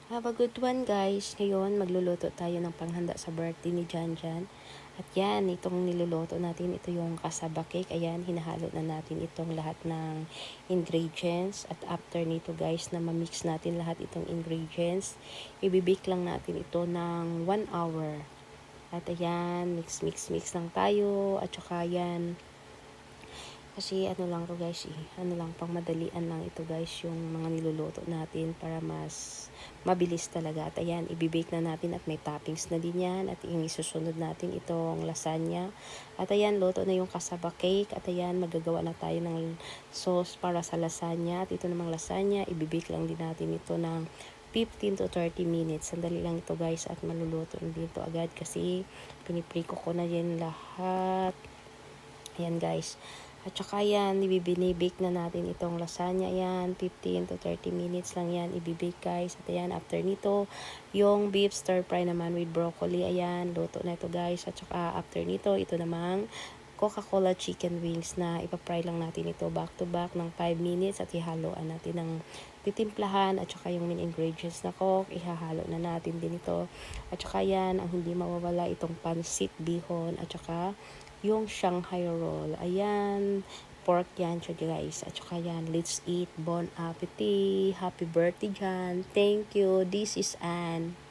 Have a good one guys. Ngayon magluluto tayo ng panghanda sa birthday ni Janjan. At yan, itong niluluto natin, ito yung cassava cake. Ayan, hinahalo na natin itong lahat ng ingredients. At after nito guys, na ma-mix natin lahat itong ingredients, ibibake lang natin ito ng 1 hour. At ayan, mix lang tayo. At saka yan, kasi ano lang to guys ano lang, pang madalian lang ito guys yung mga niluluto natin para mas mabilis talaga. At ayan, ibibake na natin at may toppings na din yan. At yung isusunod natin itong lasagna. At ayan, luto na yung cassava cake. At ayan, magagawa na tayo ng sauce para sa lasagna. At ito namang lasagna, ibibake lang din natin ito ng 15 to 30 minutes. Sandali lang ito guys at maluluto na dito agad kasi pinipriko ko na yan lahat. Ayan guys. At saka yan, ibibinibake na natin itong lasagna yan. 15 to 30 minutes lang yan ibibake guys. At ayan, after nito, yung beef stir fry naman with broccoli. Ayan, luto na ito guys. At saka after nito, ito namang Coca-Cola chicken wings na ipapry lang natin ito back to back ng 5 minutes at ihaloan natin ng titimplahan at saka yung main ingredients na coke, ihahalo na natin din ito. At saka yan, ang hindi mawawala itong pansit bihon at saka yung Shanghai roll. Ayan, pork yan siya guys. At saka yan, let's eat. Bon appetit. Happy birthday Jan. Thank you. This is Anne.